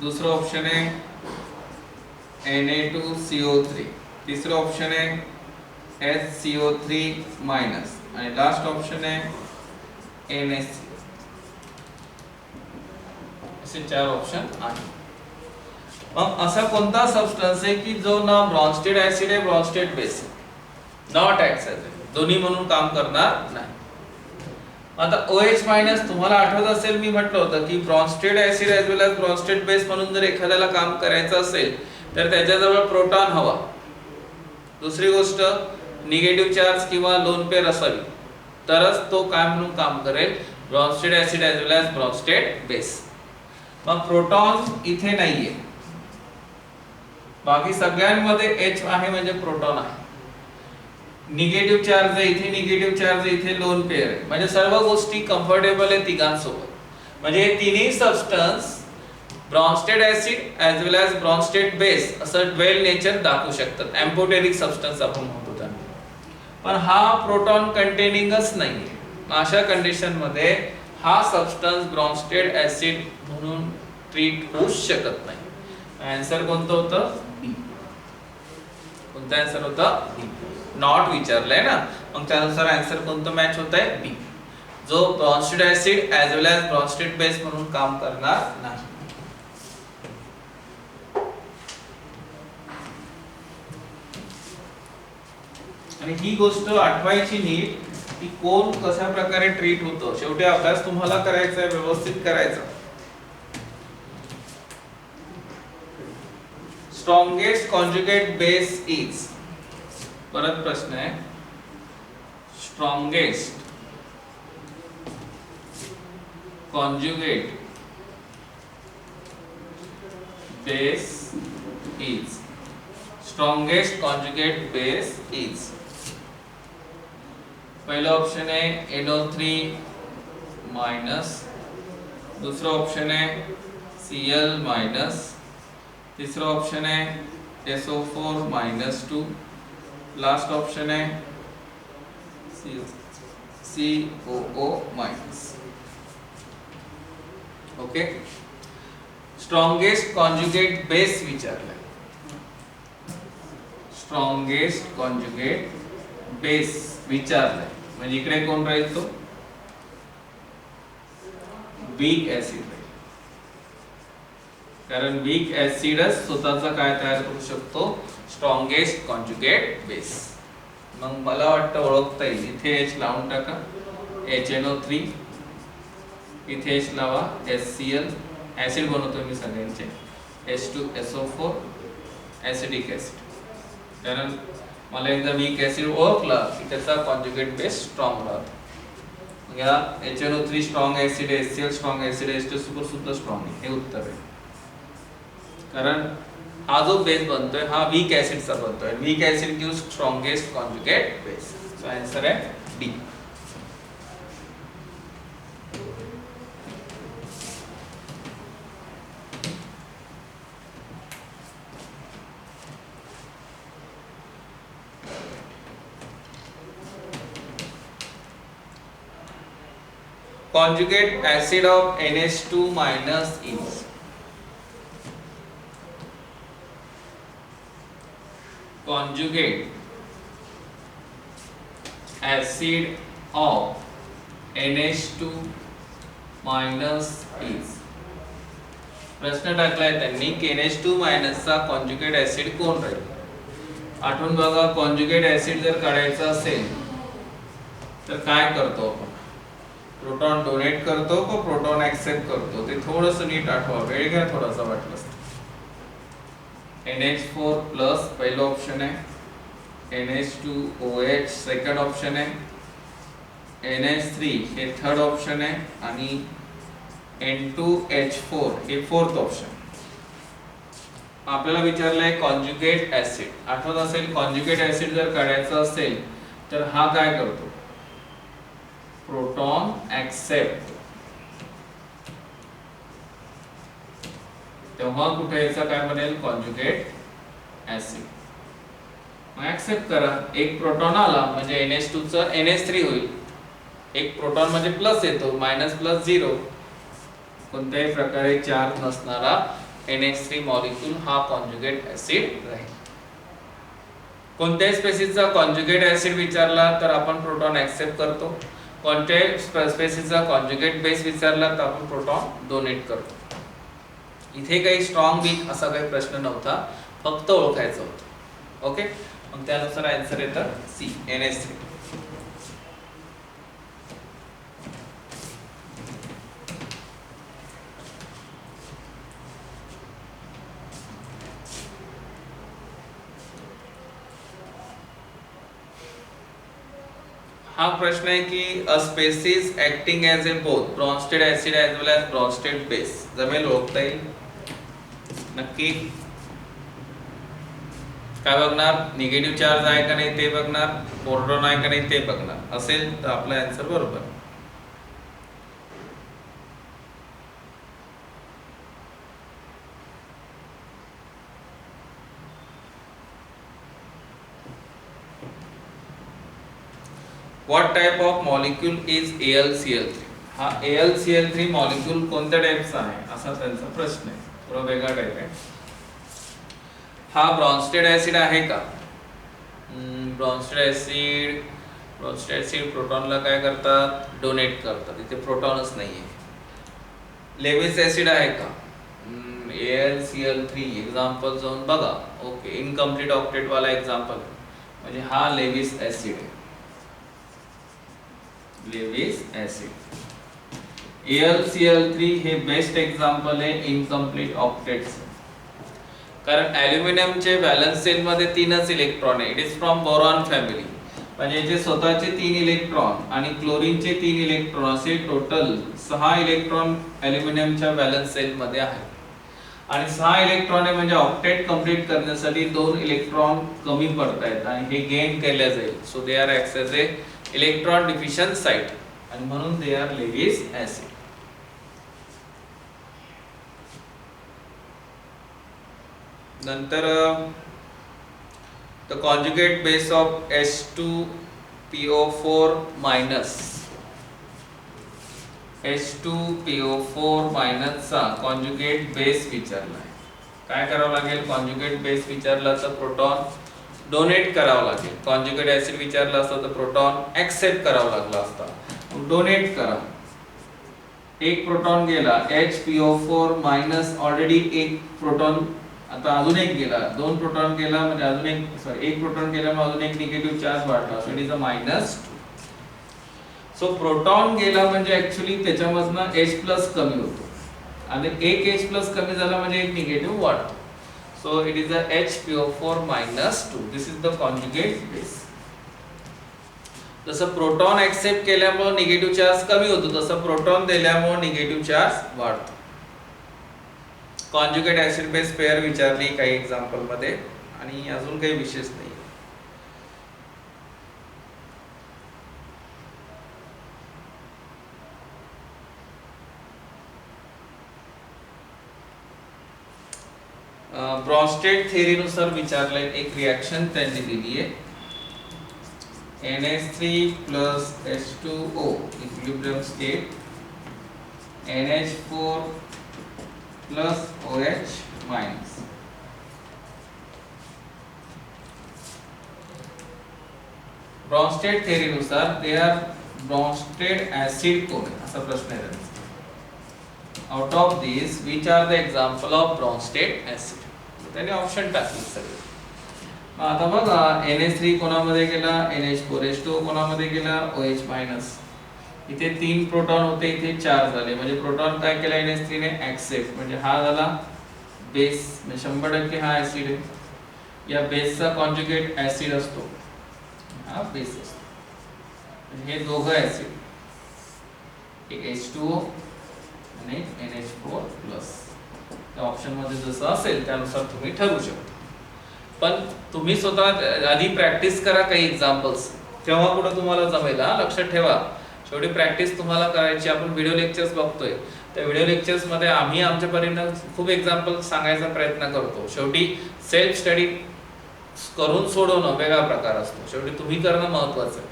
दुसरं ऑप्शन आहे Na2CO3, तिसरं ऑप्शन आहे HCO3 मायनस आणि लास्ट ऑप्शन आहे NaCO. असे 4 ऑप्शन आहेत. मग असा कोणता सबस्टन्स आहे की जो ना ब्रॉन्स्टेड ऍसिड आहे ब्रॉन्स्टेड बेस आहे, नॉट ऍक्ट्स ऍज दोन्ही म्हणून काम करणार नाही. आता OH मायनस तुम्हाला आठवत असेल मी म्हटलं होतं की ब्रॉन्स्टेड ऍसिड ऍज वेल एज ब्रॉन्स्टेड बेस म्हणून जर एखाद्याला काम करायचं असेल तर त्याच्याजवळ प्रोटॉन हवा. दुसरी गोष्ट निगेटिव्ह चार्ज किंवा लोन पेअर असावी तरच तो काय म्हणून काम करेल, ब्रॉन्स्टेड ऍसिड ऍज वेल एज ब्रॉन्स्टेड बेस. मग प्रोटॉन इथे नाहीये, बाकी सगळ्यांमध्ये H आहे म्हणजे प्रोटॉन आहे. निगेटिव्ह चार्ज आहे इथे, निगेटिव्ह चार्ज आहे इथे, लोन पेअर आहे म्हणजे सर्व गोष्टी कम्फर्टेबल आहे तिघांसोबत. म्हणजे हे तिन्ही सबस्टन्स ब्रॉन्स्टेड ऍसिड ऍज वेल एज ब्रॉन्स्टेड बेस असं ड्वेल नेचर दाखवू शकतात. एम्फोटेरिक सबस्टन्स आपण म्हणतो त्यांना. पण हा प्रोटॉन कंटेनिंगच नाहीये. अशा कंडिशन मध्ये हा सबस्टन्स ब्रॉन्स्टेड ऍसिड म्हणून ट्रीट होऊ शकत नाही. आन्सर कोणतं होतं? बी. कोणता आन्सर होता? बी. नॉट विचारलंय ना, मग त्यानुसार आन्सर कोणतं मॅच होतंय? बी. जो ब्रॉन्स्टेड ऍसिड ऍज वेल एज ब्रॉन्स्टेड बेस म्हणून काम करणार नाही. आणि ही गोष्ट आठवायची नीट की कोण कशा प्रकारे ट्रीट होतं. शेवटी अभ्यास तुम्हाला करायचा आहे, व्यवस्थित करायचा. स्ट्रॉंगेस्ट कॉन्जुगेट बेस इज, परत प्रश्न आहे, strongest conjugate base is, strongest conjugate base is. पहिला ऑप्शन आहे NO3 माइनस, दूसरा ऑप्शन है Cl माइनस, तीसरा ऑप्शन है SO4 माइनस 2, लास्ट ऑप्शन है COO minus. Okay, strongest conjugate base विचारलाय. स्ट्रॉंगेस्ट कॉन्जुगेट बेस विचारलाय म्हणजे इकडे कोण राहील? तो वीक ऍसिड राहील. कारण वीक ऍसिडच स्वतःचा काय तयार करू शकतो? Strongest conjugate base. मग मला वाटतं ओळखता येईल. इथे H लावून टाका, HNO3, इथे H लावा, HCl, ऍसिड बनवतो मी सगळ्यांचे, H2SO4, ऍसिडिक ऍसिड. कारण मला एकदा वीक ऍसिड ओळखला की त्याचा कॉन्जुगेट बेस स्ट्रॉंग राहतो. या HNO3 strong acid, HCl strong acid, H2SO4 सुद्धा स्ट्रॉंग आहे. हे उत्तर आहे. कारण हा जो बेस बनतोय हा वीक ऍसिडचा बनतोय. Weak acid gives strongest conjugate base. So answer आहे D. Conjugate acid of NH2 minus is. Conjugate acid of NH2 minus is. प्रश्न टाकलाय त्यांनी की NH2 मायनस चा कॉन्जुगेट ऍसिड कोण राहील? आठवून बघा, कॉन्जुगेट ऍसिड जर काढायचं असेल तर काय करतो आपण? प्रोटॉन डोनेट करतो का प्रोटॉन एक्सेप्ट करतो? ते थोडंसं नीट आठवा, वेळ घ्या थोडासा वाटलंस. NH4 प्लस पहिला ऑप्शन आहे, NH2OH सेकंड ऑप्शन आहे, NH3 हे थर्ड ऑप्शन आहे आणि N2H4 हे फोर्थ ऑप्शन. आपल्याला विचारलंय कॉन्जुगेट ऍसिड. आठवत असेल कॉन्जुगेट ऍसिड जर काढायचं असेल तर हा काय करतो? Proton accept. तेव्हा कुठे याचा काय बनेल? Conjugate acid. मग एक्सेप्ट करा, एक प्रोटॉन आला म्हणजे NH2 चा NH3 होईल. एक प्रोटॉन म्हणजे प्लस येतो, मायनस प्लस 0. कोणत्याही प्रकारे चार्ज नसणारा NH3 मॉलिक्यूल हा कॉन्जुगेट ऍसिड राहील. कोणत्याही स्पेसिसचा कॉन्जुगेट ऍसिड विचारला तर आपण प्रोटॉन ऍक्सेप्ट करतो. कोणत्याही स्पेसिसचा कॉन्जुगेट बेस विचारला तर आपण प्रोटॉन डोनेट करतो. इथे काही स्ट्रॉंग वीक असा काही प्रश्न नव्हता, फक्त ओळखायचं होतं. ओके, मग त्यानुसार आन्सर येतं सी NH3. हा प्रश्न आहे की अ spaces acting as A both Brønsted acid as well as Brønsted base. जमेल, ओळखता येईल नक्की. काय बघणार? निगेटिव्ह चार्ज आहे का नाही ते बघणार, प्रोटॉन आहे का नाही ते बघणार. असेल तर आपला आन्सर बरोबर. What type of molecule is AlCl3? हा AlCl3 मॉलिक्यूल कोणत्या टाइपचा आहे असा त्यांचा प्रश्न आहे. थोडा वेगळा टाइप आहे. हा ब्रॉन्स्टेड ऍसिड आहे का? ब्रॉन्स्टेड ऍसिड प्रोटॉनला काय करतात? डोनेट करतात. इथे प्रोटॉनच नाहीये. लेविस ऍसिड आहे का? AlCl3 एक्झाम्पल जाऊन बघा. ओके, इनकम्प्लीट ऑक्टेट वाला एक्झाम्पल, म्हणजे हा लेविस ऍसिड आहे. Lewis acid. AlCl3 हे बेस्ट एक्झाम्पल आहे इनकम्प्लीट ऑक्टेट्स. कारण ॲल्युमिनियमचे व्हॅलन्स सेल मध्ये 3च इलेक्ट्रॉन आहे. It is from boron family, म्हणजे याचे स्वतःचे 3 इलेक्ट्रॉन आणि क्लोरीनचे 3 इलेक्ट्रॉन असे टोटल 6 इलेक्ट्रॉन ॲल्युमिनियमच्या व्हॅलन्स सेल मध्ये आहेत. आणि 6 इलेक्ट्रॉन आहे म्हणजे ऑक्टेट कंप्लीट करण्यासाठी 2 इलेक्ट्रॉन कमी पडतायत आणि हे गेन केले जाईल. So they are act as A electron deficient site आणि म्हणून दे आर लेविस ऍसिड. नंतर the conjugate base of H2PO4 minus चा कॉन्जुगेट बेस विचारलाय. काय करावं लागेल? कॉन्जुगेट बेस विचारला तर प्रोटॉन डोनेट करावं लागेल. कॉन्जुगेट ऍसिड विचारला असता तर प्रोटॉन ऍक्सेप्ट करावा लागला असता. डोनेट करा. एक प्रोटॉन गेला, HPO4 मायनस ऑलरेडी एक प्रोटॉन, आता अजून एक गेला, 2 प्रोटॉन गेला म्हणजे अजून एक प्रोटॉन गेल्यामुळे अजून एक निगेटिव्ह चार्ज वाढला. So it is a -2. So proton गेला म्हणजे ऍक्च्युअली त्याच्यामधनं H+ कमी होतो आणि एक H+ कमी झाला म्हणजे एक निगेटिव्ह वाढतो. So it is a HPO4 -2. This is the conjugate base. जसं प्रोटॉन ऍक्सेप्ट केल्यामुळे निगेटिव्ह चार्ज कमी होतो तसं प्रोटॉन दिल्यामुळे निगेटिव्ह चार्ज वाढतो. कॉन्जुगेट ऍसिड बेस पेअर विचारली काही एक्झाम्पल मध्ये आणि अजून काही विशेष नाही. ब्रॉन्स्टेड थेअरीनुसार विचारले एक रिएक्शन त्यांनी दिली आहे. NH3 plus H2O equilibrium state, NH4 plus OH minus. Bronsted थेअरीनुसार दे आर ब्रॉन्स्टेड ऍसिड कोण असा प्रश्न आहे त्यांचा. Out of this which are the example of Bronsted acid. त्यांनी ऑप्शन टाकले सगळे. आता बघा NH3 कोणामध्ये गेला, NH4, H2O कोणामध्ये गेला, OH मायनस. इथे 3 प्रोटॉन होते, इथे 4 झाले म्हणजे प्रोटॉन काय केला NH3 ने ऍक्सेप्ट, म्हणजे हा झाला बेस, म्हणजे 100% हा ऍसिड आहे. या बेसचा कॉन्जुगेट ऍसिड असतो, हा बेस असतो. म्हणजे हे दोघं ऍसिड, एक H2O आणि NH4+. त्या ऑप्शन मध्ये जसं असेल त्यानुसार तुम्ही ठरवू शकता. पण तुम्ही स्वतः आधी प्रॅक्टिस करा काही एक्झाम्पल्स, तेव्हा कुठे तुम्हाला जमेल. लक्षात ठेवा, शेवटी प्रॅक्टिस तुम्हाला करायची. आपण व्हिडिओ लेक्चर्स बघतोय, त्या व्हिडिओ लेक्चर्स मध्ये आम्ही आमच्या परीने खूप एक्झाम्पल सांगायचा प्रयत्न करतो. शेवटी सेल्फ स्टडी करून सोडवणं वेगळा प्रकार असतो. शेवटी तुम्ही करणं महत्त्वाचं आहे.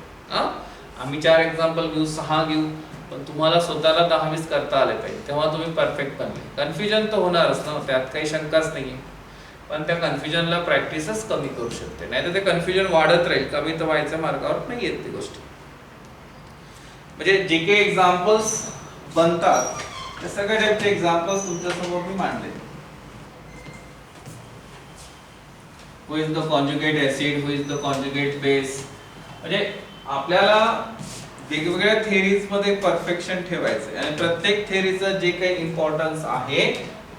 आम्ही 4 एक्झाम्पल घेऊ, 6 घेऊ, पण तुम्हाला स्वतःला 10-20 करता आले पाहिजे, तेव्हा तुम्ही परफेक्ट बनले. कन्फ्युजन तर होणारच ना, त्यात काही शंकाच नाहीये, पण त्या कन्फ्युजनला प्रॅक्टिसच कमी करू शकते, नाही तर ते कन्फ्युजन वाढत राहील, कमी तर व्हायच्या मार्गावर नाही येत ती गोष्टी. म्हणजे जे काही एक्झाम्पल्स बनतात त्या सगळ्या टाईपचे एक्झाम्पल्स तुमच्या समोर मी मांडले. Who is the conjugate acid, who is the conjugate base, म्हणजे आपल्याला वेगवेगळ्या थेरीज मध्ये परफेक्शन ठेवायचं आणि प्रत्येक थेरीचं जे काही इम्पॉर्टन्स आहे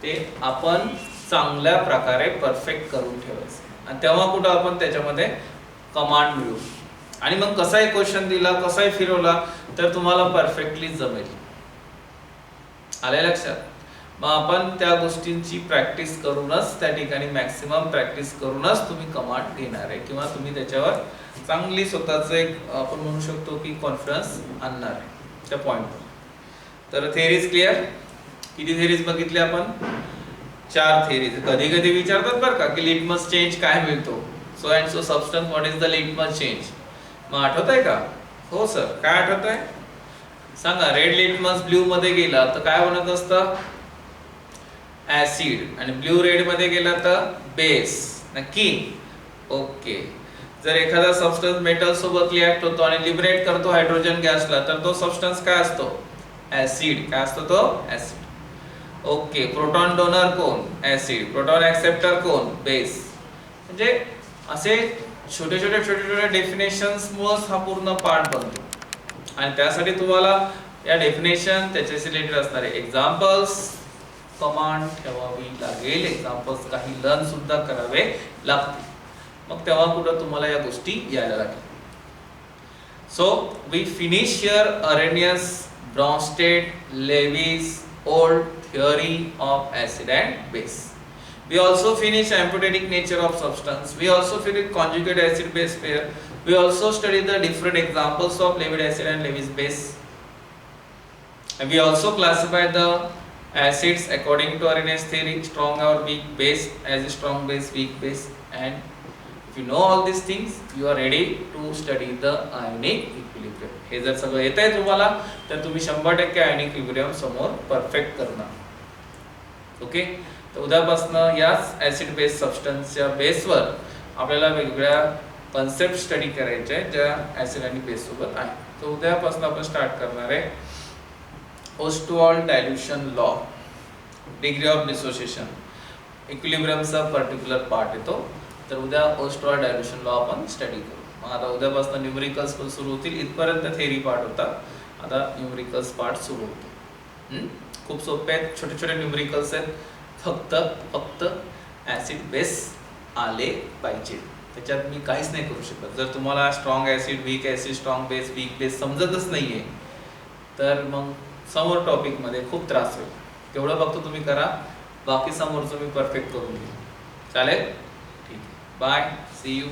ते आपण चांगल्या प्रकारे परफेक्ट करून ठेवायचं, आणि तेव्हा कुठं आपण त्याच्यामध्ये कमांड मिळवू. आणि मग कसाही क्वेश्चन दिला, कसाही फिरवला तर तुम्हाला परफेक्टली जमेल. आले लक्षात? मग आपण त्या गोष्टींची प्रॅक्टिस करूनच, त्या ठिकाणी मॅक्सिमम प्रॅक्टिस करूनच तुम्ही कमांड घेणार आहे, किंवा तुम्ही त्याच्यावर चांगली स्वतःचं एक आपण म्हणू शकतो की कॉन्फिडन्स आणणार आहे त्या पॉइंटवर. तर थेरीज क्लिअर? किती थेरीज बघितले आपण? 4 थेरीज. कधी कधी विचारतात बरं का की लिटमस चेंज काय मिळतो, so and so substance, what is the litmus change. मग आठवत आहे का? हो सर, काय आठवत आहे सांगा. रेड लिटमस ब्ल्यू मध्ये गेला तर काय बनत असतं? ऍसिड. आणि ब्ल्यू रेड मध्ये गेला तर बेस. नक्की? ओके. जर एखादा सबस्टन्स मेटल सोबत रिॲक्ट होतो आणि लिबरेट करतो हायड्रोजन गॅसला, तर तो सबस्टन्स काय असतो? ऍसिड. काय असतो तो? ऍसिड. ओके. प्रोटॉन डोनर कोण? ऍसिड. प्रोटॉन ऍक्सेप्टर कोण? बेस. म्हणजे असे छोटे छोटे डेफिनेशन्स मुळेच हा पूर्ण पार्ट बनतो, आणि त्यासाठी तुम्हाला या डेफिनेशन त्याच्याशी रिलेटेड असणारे एक्झाम्पल्स कमांड ठेवावी लागेल, एक्झाम्पल्स काही लर्न सुद्धा करावे लागतील, मग तेव्हा कुठं तुम्हाला या गोष्टी यायला लागतील. So we finish here Arrhenius, Bronsted, Lewis, old theory of acid and base. We also finish amphoteric nature of substance. We also finish conjugate acid base pair. We also study the different examples of Lewis acid and Lewis base. And we also classify the acids according to Arrhenius theory, strong or weak base, as a strong base, weak base. And if you know all these things, you are ready to study the ionic equilibrium. हे जर सगळं येत आहे तुम्हाला तर तुम्ही 100% आयनिक इक्विलिब्रियम समोर परफेक्ट करणार. ओके. तर उद्यापासून याच ऍसिड बेस सबस्टन्सच्या बेसवर आपल्याला वेगवेगळ्या कन्सेप्ट स्टडी करायचे आहेत ज्या ऍसिड आणि बेस सोबत आहेत. तर उद्यापासून आपण स्टार्ट करणार आहे Ostwald dilution law, degree of dissociation, इक्विलिब्रियमचा पर्टिक्युलर पार्ट येतो. तर उद्या ओस्टवॉल्ड डायल्यूशन लॉ आपण स्टडी करू. मग आता उद्यापासून न्यूमेरिकल्स पण सुरू होतील. इथपर्यंत थेरी पार्ट होता, आता न्यूमेरिकल्स पार्ट सुरू होतो. खूप सोपे आहेत, छोटे छोटे न्यूमेरिकल्स आहेत. फक्त ऍसिड बेस आले पाहिजे, त्याच्यात मी काहीच नाही करू शकत. जर तुम्हाला strong acid, weak acid, strong base, weak base समजतच नाहीये तर मग समोर टॉपिक मध्ये खूप त्रास होईल. तेवढं फक्त तुम्ही करा, बाकी समोरचं मी परफेक्ट करून घेईन. चालेल? ठीक आहे. Bye, see you.